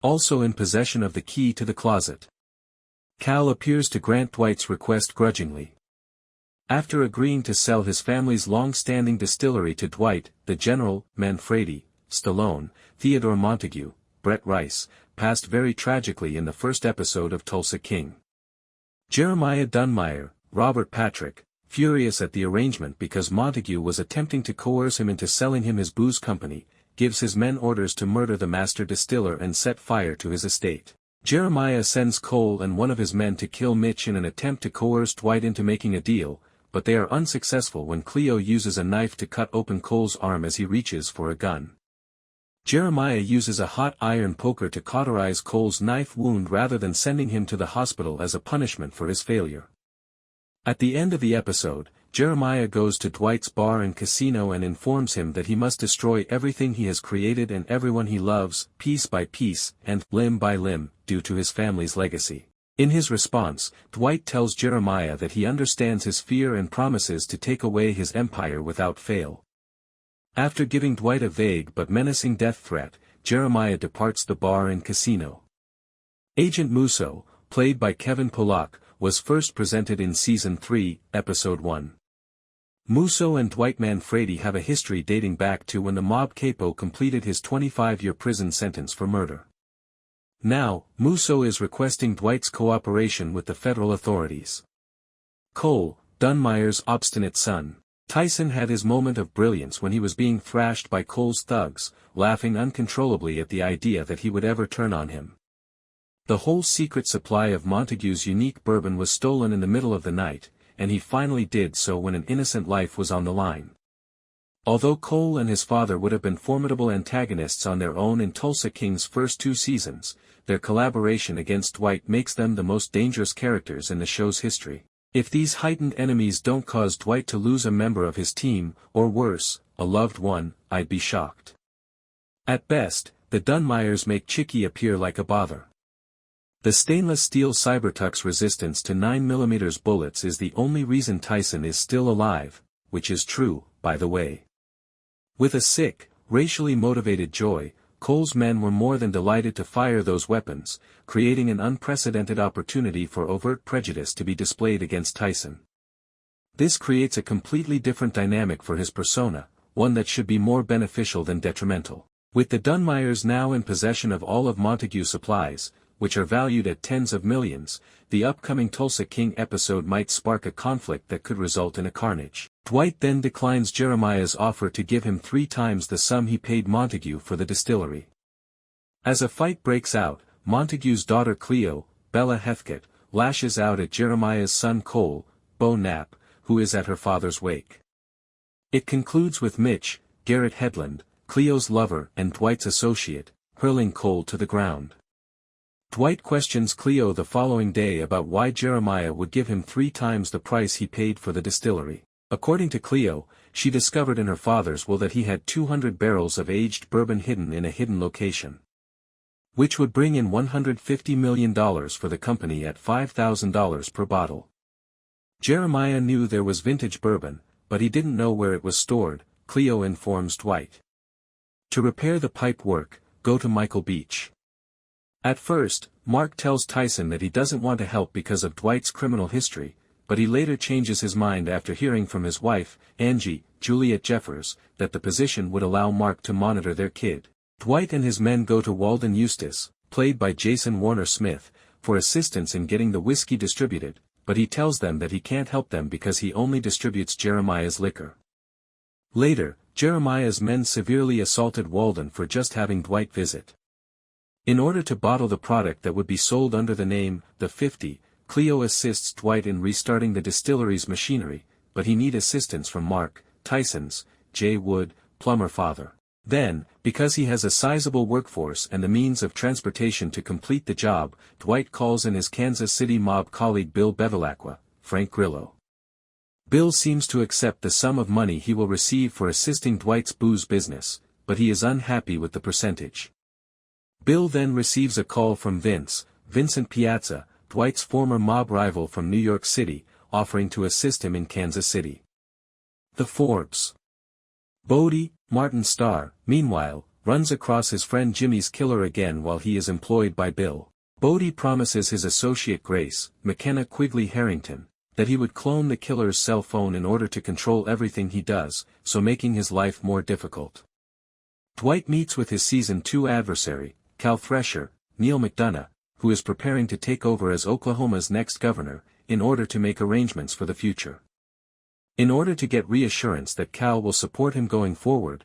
also in possession of the key to the closet. Cal appears to grant Dwight's request grudgingly. After agreeing to sell his family's long-standing distillery to Dwight, the General, Manfredi, Stallone, Theodore Montague, Brett Rice, passed very tragically in the first episode of Tulsa King. Jeremiah Dunmeyer, Robert Patrick, furious at the arrangement because Montague was attempting to coerce him into selling him his booze company, gives his men orders to murder the master distiller and set fire to his estate. Jeremiah sends Cole and one of his men to kill Mitch in an attempt to coerce Dwight into making a deal, but they are unsuccessful when Cleo uses a knife to cut open Cole's arm as he reaches for a gun. Jeremiah uses a hot iron poker to cauterize Cole's knife wound rather than sending him to the hospital as a punishment for his failure. At the end of the episode, Jeremiah goes to Dwight's bar and casino and informs him that he must destroy everything he has created and everyone he loves, piece by piece, and limb by limb, due to his family's legacy. In his response, Dwight tells Jeremiah that he understands his fear and promises to take away his empire without fail. After giving Dwight a vague but menacing death threat, Jeremiah departs the bar and casino. Agent Musso, played by Kevin Pollak, was first presented in Season 3, Episode 1. Musso and Dwight Manfredi have a history dating back to when the mob capo completed his 25-year prison sentence for murder. Now, Musso is requesting Dwight's cooperation with the federal authorities. Cole, Dunmeyer's obstinate son. Tyson had his moment of brilliance when he was being thrashed by Cole's thugs, laughing uncontrollably at the idea that he would ever turn on him. The whole secret supply of Montague's unique bourbon was stolen in the middle of the night, and he finally did so when an innocent life was on the line. Although Cole and his father would have been formidable antagonists on their own in Tulsa King's first 2 seasons, their collaboration against Dwight makes them the most dangerous characters in the show's history. If these heightened enemies don't cause Dwight to lose a member of his team, or worse, a loved one, I'd be shocked. At best, the Dunmeyers make Chicky appear like a bother. The stainless steel Cybertruck's resistance to 9mm bullets is the only reason Tyson is still alive, which is true, by the way. With a sick, racially motivated joy, Cole's men were more than delighted to fire those weapons, creating an unprecedented opportunity for overt prejudice to be displayed against Tyson. This creates a completely different dynamic for his persona, one that should be more beneficial than detrimental. With the Dunmeyers now in possession of all of Montague's supplies, which are valued at tens of millions, the upcoming Tulsa King episode might spark a conflict that could result in a carnage. Dwight then declines Jeremiah's offer to give him 3 times the sum he paid Montague for the distillery. As a fight breaks out, Montague's daughter Cleo, Bella Heathcote, lashes out at Jeremiah's son Cole, Beau Knapp, who is at her father's wake. It concludes with Mitch, Garrett Hedlund, Cleo's lover and Dwight's associate, hurling Cole to the ground. Dwight questions Cleo the following day about why Jeremiah would give him 3 times the price he paid for the distillery. According to Cleo, she discovered in her father's will that he had 200 barrels of aged bourbon hidden in a hidden location, which would bring in $150 million for the company at $5,000 per bottle. Jeremiah knew there was vintage bourbon, but he didn't know where it was stored, Cleo informs Dwight. To repair the pipe work, go to Michael Beach. At first, Mark tells Tyson that he doesn't want to help because of Dwight's criminal history, but he later changes his mind after hearing from his wife, Angie, Juliette Jeffers, that the position would allow Mark to monitor their kid. Dwight and his men go to Walden Eustace, played by Jason Warner Smith, for assistance in getting the whiskey distributed, but he tells them that he can't help them because he only distributes Jeremiah's liquor. Later, Jeremiah's men severely assaulted Walden for just having Dwight visit. In order to bottle the product that would be sold under the name, The 50, Cleo assists Dwight in restarting the distillery's machinery, but he needs assistance from Mark, Tyson's, Jay Wood, plumber father. Then, because he has a sizable workforce and the means of transportation to complete the job, Dwight calls in his Kansas City mob colleague Bill Bevilacqua, Frank Grillo. Bill seems to accept the sum of money he will receive for assisting Dwight's booze business, but he is unhappy with the percentage. Bill then receives a call from Vincent Piazza, Dwight's former mob rival from New York City, offering to assist him in Kansas City. The Forbes. Bodie, Martin Starr, meanwhile, runs across his friend Jimmy's killer again while he is employed by Bill. Bodie promises his associate Grace, McKenna Quigley Harrington, that he would clone the killer's cell phone in order to control everything he does, so making his life more difficult. Dwight meets with his Season 2 adversary, Cal Thresher, Neil McDonough, who is preparing to take over as Oklahoma's next governor, in order to make arrangements for the future. In order to get reassurance that Cal will support him going forward,